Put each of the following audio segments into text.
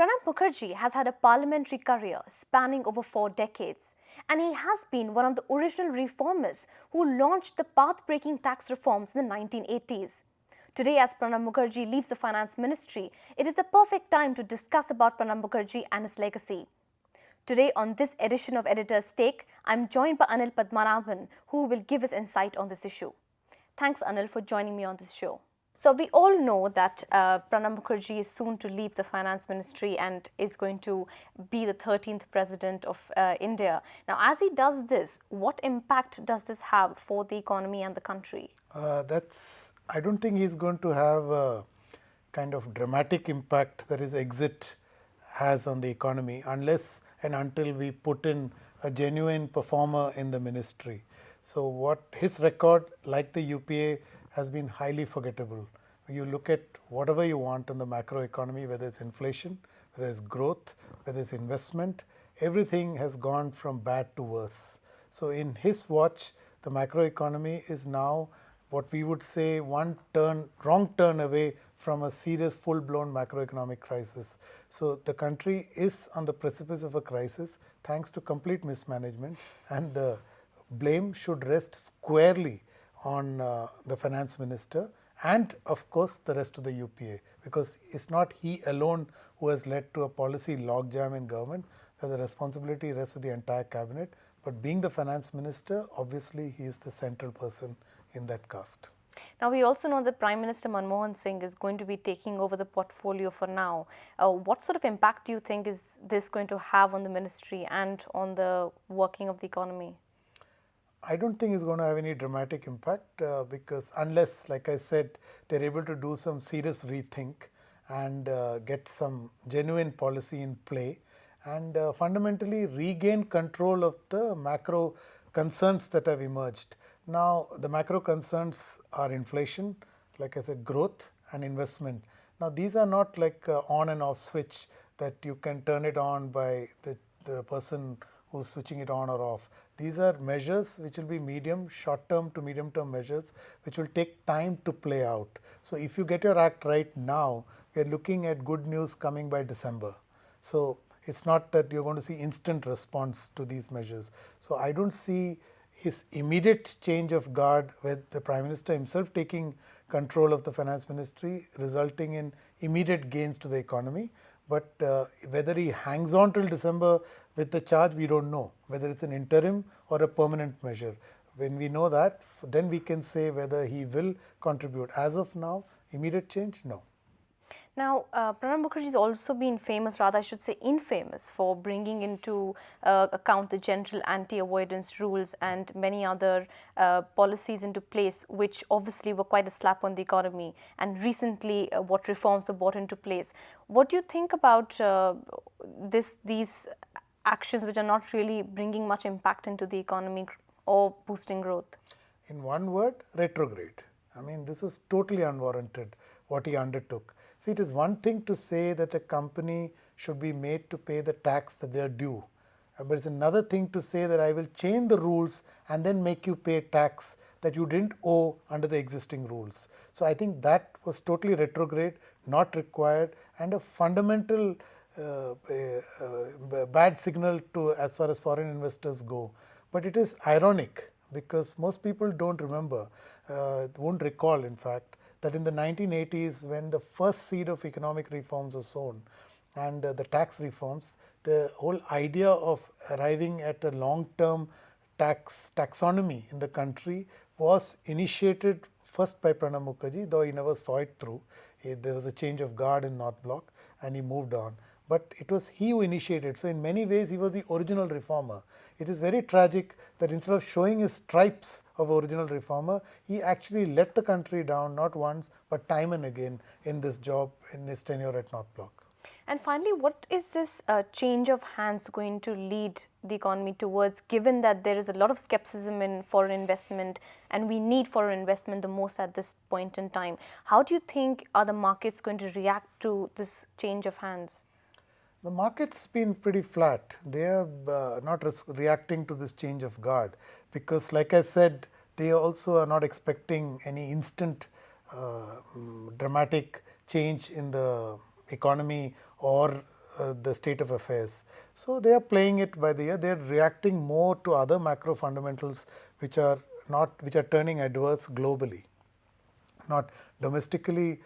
Pranab Mukherjee has had a parliamentary career spanning over 4 decades, and he has been one of the original reformers who launched the path-breaking tax reforms in the 1980s. Today, as Pranab Mukherjee leaves the finance ministry, it is the perfect time to discuss about Pranab Mukherjee and his legacy. Today, on this edition of Editor's Take, I'm joined by Anil Padmanabhan, who will give us insight on this issue. Thanks, Anil, for joining me on this show. So we all know that Pranab Mukherjee is soon to leave the finance ministry and is going to be the 13th president of India. Now, as he does this, what impact does this have for the economy and the country? I don't think he's going to have a kind of dramatic impact that his exit has on the economy unless and until we put in a genuine performer in the ministry. So what his record, like the UPA, has been highly forgettable. You look at whatever you want in the macroeconomy, whether it's inflation, whether it's growth, whether it's investment, everything has gone from bad to worse. So in his watch, the macroeconomy is now what we would say wrong turn away from a serious full-blown macroeconomic crisis. So the country is on the precipice of a crisis thanks to complete mismanagement, and the blame should rest squarely on the finance minister and of course the rest of the UPA, because it's not he alone who has led to a policy logjam in government. The responsibility rests with the entire cabinet, but being the finance minister, obviously he is the central person in that cast. Now, we also know that Prime Minister Manmohan Singh is going to be taking over the portfolio for now. What sort of impact do you think is this going to have on the ministry and on the working of the economy? I don't think it's going to have any dramatic impact because unless, like I said, they're able to do some serious rethink and get some genuine policy in play and fundamentally regain control of the macro concerns that have emerged. Now, the macro concerns are inflation, like I said, growth and investment. Now, these are not like on and off switch that you can turn it on by the person who's switching it on or off. These are measures which will be short-term to medium-term measures which will take time to play out. So if you get your act right now, we are looking at good news coming by December. So it's not that you're going to see instant response to these measures. So I don't see his immediate change of guard with the Prime Minister himself taking control of the finance ministry resulting in immediate gains to the economy. But whether he hangs on till December with the charge, we don't know, whether it's an interim or a permanent measure. When we know that, then we can say whether he will contribute. As of now, immediate change, no. Now, Pranab Mukherjee has also been famous, rather I should say infamous, for bringing into account the general anti-avoidance rules and many other policies into place, which obviously were quite a slap on the economy. And recently, what reforms were brought into place. What do you think about these actions which are not really bringing much impact into the economy or boosting growth? In one word, retrograde. I mean, this is totally unwarranted, what he undertook. See, it is one thing to say that a company should be made to pay the tax that they are due. But it's another thing to say that I will change the rules and then make you pay tax that you didn't owe under the existing rules. So I think that was totally retrograde, not required, and a fundamental bad signal to as far as foreign investors go. But it is ironic because most people don't remember, won't recall in fact, that in the 1980s when the first seed of economic reforms was sown and the tax reforms, the whole idea of arriving at a long-term taxonomy in the country was initiated first by Pranab Mukherjee, though he never saw it through. There was a change of guard in North Block and he moved on. But it was he who initiated. So in many ways, he was the original reformer. It is very tragic that instead of showing his stripes of original reformer, he actually let the country down not once but time and again in this job, in his tenure at North Block. And finally, what is this change of hands going to lead the economy towards, given that there is a lot of skepticism in foreign investment and we need foreign investment the most at this point in time? How do you think are the markets going to react to this change of hands? The market's been pretty flat. They are not reacting to this change of guard because, like I said, they also are not expecting any instant dramatic change in the economy or the state of affairs. So they are playing it by the ear. They are reacting more to other macro fundamentals which are turning adverse globally, not domestically.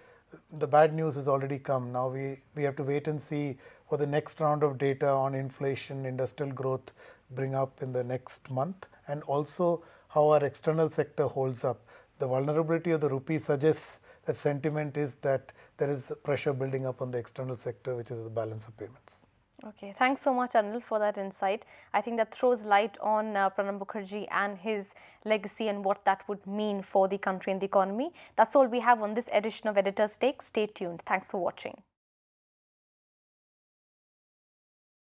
The bad news has already come. Now we have to wait and see for the next round of data on inflation, industrial growth bring up in the next month, and also how our external sector holds up. The vulnerability of the rupee suggests that sentiment is that there is pressure building up on the external sector, which is the balance of payments. Okay, thanks so much, Anil, for that insight. I think that throws light on Pranab Mukherjee and his legacy and what that would mean for the country and the economy. That's all we have on this edition of Editor's Take. Stay tuned. Thanks for watching.